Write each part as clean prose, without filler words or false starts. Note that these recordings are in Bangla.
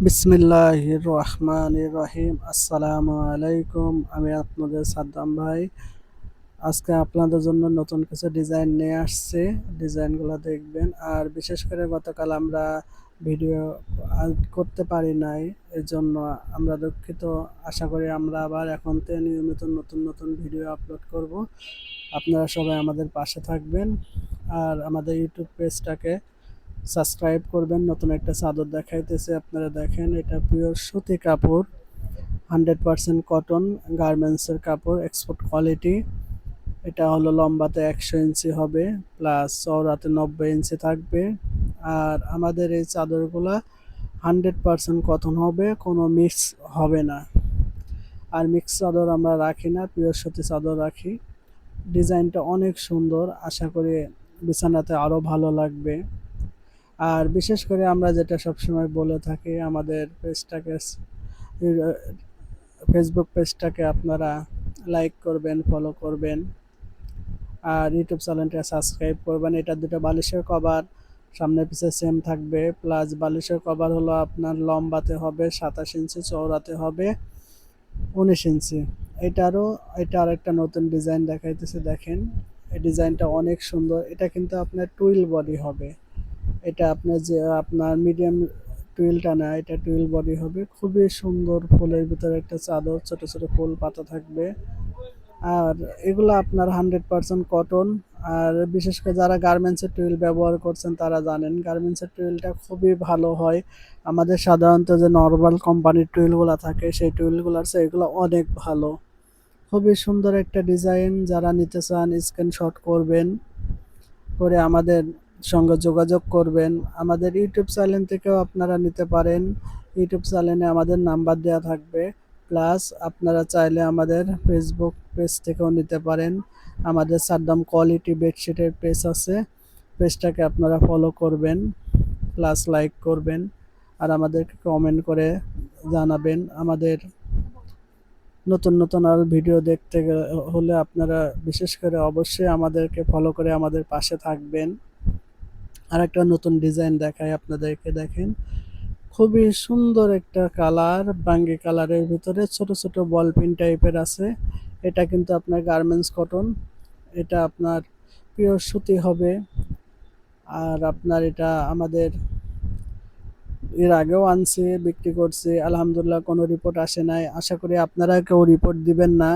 বিসমিল্লাহির রহমানির রহিম। আসসালামু আলাইকুম। আমি আপনাদের সাদ্দাম ভাই। আজকে আপনাদের জন্য নতুন কিছু ডিজাইন নিয়ে আসছি। ডিজাইনগুলো দেখবেন। আর বিশেষ করে গতকাল আমরা ভিডিও করতে পারি নাই, এর জন্য আমরা দুঃখিত। আশা করি আমরা আবার এখন থেকে নিয়মিত নতুন নতুন ভিডিও আপলোড করব। আপনারা সবাই আমাদের পাশে থাকবেন আর আমাদের ইউটিউব পেজটাকে সাবস্ক্রাইব করবেন। নতুন একটা চাদর দেখাইতেছে, আপনারা দেখেন। এটা পিওর সুতি কাপড়, 100% কটন গার্মেন্টসের কাপড়, এক্সপোর্ট কোয়ালিটি। এটা হলো লম্বাতে 100 ইঞ্চি হবে, প্লাস চওড়াতে 90 ইঞ্চি থাকবে। আর আমাদের এই চাদরগুলা 100% কটন হবে, কোনো মিক্স হবে না। আর মিক্স চাদর আমরা রাখি না, পিওর সুতি চাদর রাখি। ডিজাইনটা অনেক সুন্দর, আশা করি বিছানাতে আরো ভালো লাগবে। আর বিশেষ করে আমরা যেটা সবসময় বলে থাকি, আমাদের পেজটাকে, ফেসবুক পেজটাকে আপনারা লাইক করবেন, ফলো করবেন, আর ইউটিউব চ্যানেলটা সাবস্ক্রাইব করবেন। এটা দুটো বালিশের কভার, সামনে পিছে সেম থাকবে, প্লাস বালিশের কভার হলো আপনার লম্বাতে হবে 27 ইঞ্চি, চওড়াতে হবে 19 ইঞ্চি। এটা আর একটা নতুন ডিজাইন দেখাইতেছে, দেখেন। এই ডিজাইনটা অনেক সুন্দর। এটা কিন্তু আপনার টুইল বডি হবে। এটা আপনার যে আপনার মিডিয়াম টুইলটা না, এটা টুইল বডি হবে। খুবই সুন্দর, ফুলের ভিতরে একটা চাদর, ছোট ছোট ফুল পাতা থাকবে। আর এগুলো আপনার 100% কটন। আর বিশেষ করে যারা গার্মেন্টসের টুইল ব্যবহার করছেন তারা জানেন গার্মেন্টসের টুইলটা খুবই ভালো হয়। আমাদের সাধারণত যে নর্মাল কোম্পানির টুইলগুলো থাকে সেই টুইলগুলোর চেয়ে এগুলো অনেক ভালো। খুবই সুন্দর একটা ডিজাইন। যারা নিতে চান স্ক্রিনশট করবেন, করে আমাদের সঙ্গে যোগাযোগ করবেন। আমাদের ইউটিউব চ্যানেল থেকেও আপনারা নিতে পারেন। ইউটিউব চ্যানেলে আমাদের নাম্বার দেওয়া থাকবে। প্লাস আপনারা চাইলে আমাদের ফেসবুক পেজ থেকেও নিতে পারেন। আমাদের সাদ্দাম কোয়ালিটি বেডশিটের পেজ আছে, পেজটাকে আপনারা ফলো করবেন, প্লাস লাইক করবেন, আর আমাদেরকে কমেন্ট করে জানাবেন। আমাদের নতুন নতুন আরও ভিডিও দেখতে হলে আপনারা বিশেষ করে অবশ্যই আমাদেরকে ফলো করে আমাদের পাশে থাকবেন। আর একটা নতুন ডিজাইন দেখাই আপনাদেরকে, দেখেন। খুবই সুন্দর একটা কালার, বাঙ্গি কালারের ভিতরে ছোট ছোট বল পিন টাইপের আছে। এটা কিন্তু আপনার গার্মেন্টস কটন, এটা আপনার পিওর সুতি হবে। আর আপনার এটা আমাদের এর আগেও আনছি, বিক্রি করছি, আলহামদুলিল্লাহ কোনো রিপোর্ট আসে নাই। আশা করি আপনারা কেউ রিপোর্ট দিবেন না।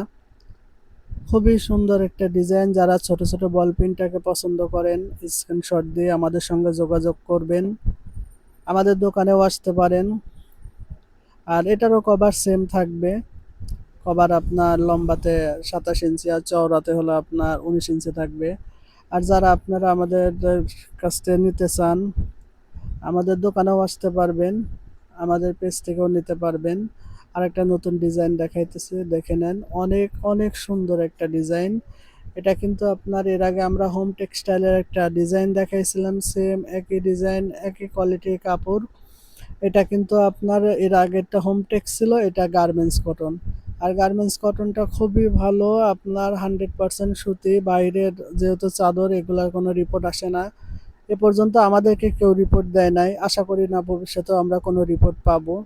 খুবই সুন্দর একটা ডিজাইন। যারা ছোট ছোট বল পিনটাকে পছন্দ করেন স্ক্রিনশট দিয়ে আমাদের সঙ্গে যোগাযোগ করবেন, আমাদের দোকানেও আসতে পারেন। আর এটারও কভার সেম থাকবে। কভার আপনার লম্বাতে 27 ইঞ্চি আর চওড়াতে হলো আপনার 19 ইঞ্চি থাকবে। আর যারা আপনারা আমাদের কাছ থেকে নিতে চান আমাদের দোকানেও আসতে পারবেন, আমাদের পেজ থেকেও নিতে পারবেন। আর একটা নতুন ডিজাইন দেখাইতেছে, দেখে নেন। অনেক অনেক সুন্দর একটা ডিজাইন। এটা কিন্তু আপনার এর আগে আমরা হোম টেক্সটাইলের একটা ডিজাইন দেখাইছিলাম, সেম একই ডিজাইন, একই কোয়ালিটির কাপড়। এটা কিন্তু আপনার এর আগেরটা হোম টেক্স ছিল, এটা গার্মেন্টস কটন। আর গার্মেন্টস কটনটা খুবই ভালো, আপনার 100% সুতি। বাইরের যেহেতু চাদর, এগুলার কোনো রিপোর্ট আসে না। এ পর্যন্ত আমাদেরকে কেউ রিপোর্ট দেয় নাই, আশা করি না ভবিষ্যতেও আমরা কোনো রিপোর্ট পাবো।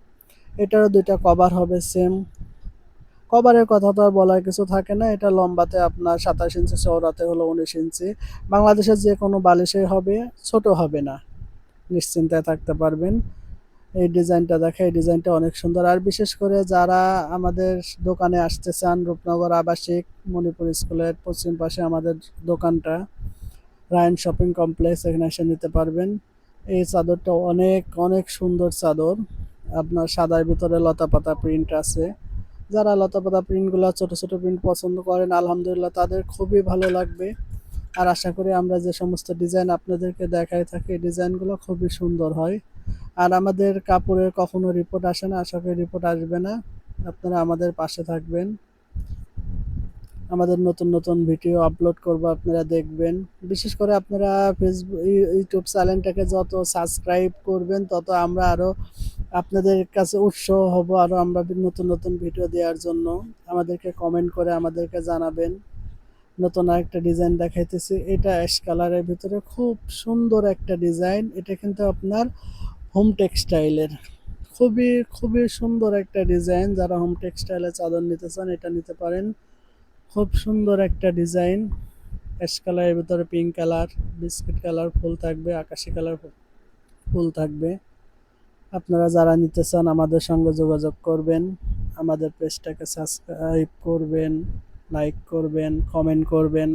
এটারও দুইটা কভার হবে সেম। কভারের কথা তো আর বলার কিছু থাকে না। এটা লম্বাতে আপনার 27 ইঞ্চি, চওড়াতে হলো 19 ইঞ্চি। বাংলাদেশের যে কোনো বালিশেই হবে, ছোট হবে না, নিশ্চিন্তায় থাকতে পারবেন। এই ডিজাইনটা দেখে, এই ডিজাইনটা অনেক সুন্দর। আর বিশেষ করে যারা আমাদের দোকানে আসতে চান, রূপনগর আবাসিক মণিপুর স্কুলের পশ্চিম পাশে আমাদের দোকানটা, রায়ন শপিং কমপ্লেক্স, এখানে এসে নিতে পারবেন। এই চাদরটা অনেক অনেক সুন্দর চাদর। আপনার সাদার ভিতরে লতাপাতা প্রিন্ট আছে। যারা লতাপাতা প্রিন্টগুলো, ছোট ছোট প্রিন্ট পছন্দ করেন, আলহামদুলিল্লাহ তাদের খুবই ভালো লাগবে। আর আশা করি আমরা যে সমস্ত ডিজাইন আপনাদেরকে দেখাই থাকি, এই ডিজাইনগুলো খুবই সুন্দর হয়। আর আমাদের কাপড়ের কখনো রিপোর্ট আসে না, আশা করি রিপোর্ট আসবে না। আপনারা আমাদের পাশে থাকবেন। আমাদের নতুন নতুন ভিডিও আপলোড করব, আপনারা দেখবেন। বিশেষ করে আপনারা ফেসবুক, ইউটিউব চ্যানেলটাকে যত সাবস্ক্রাইব করবেন, তত আমরা আরও আপনাদের কাছে উৎসাহ হব, আরও আমরা নতুন নতুন ভিডিও দেওয়ার জন্য। আমাদেরকে কমেন্ট করে আমাদেরকে জানাবেন। নতুন আরেকটা ডিজাইন দেখাইতেছি, এটা অ্যাশ কালারের ভিতরে খুব সুন্দর একটা ডিজাইন। এটা কিন্তু আপনার হোম টেক্সটাইলের, খুবই খুবই সুন্দর একটা ডিজাইন। যারা হোম টেক্সটাইলে চাদর নিতে চান এটা নিতে পারেন। খুব সুন্দর একটা ডিজাইন, অ্যাশ কালারের ভিতরে পিঙ্ক কালার, বিস্কিট কালার ফুল থাকবে, আকাশি কালার ফুল থাকবে। আপনারা যারা নিতে চান আমাদের সঙ্গে যোগাযোগ করবেন, আমাদের পেজটাকে সাবস্ক্রাইব করবেন, লাইক করবেন, কমেন্ট করবেন।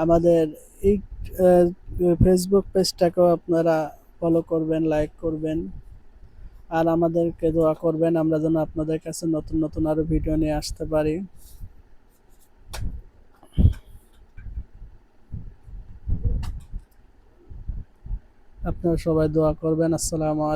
আমাদের এই ফেসবুক পেজটাকেও আপনারা ফলো করবেন, লাইক করবেন। আর আমাদেরকে দোয়া করবেন আমরা যেন আপনাদের কাছে নতুন নতুন আরো ভিডিও নিয়ে আসতে পারি। আপনারা সবাই দোয়া করবেন। আসসালামু আলাইকুম।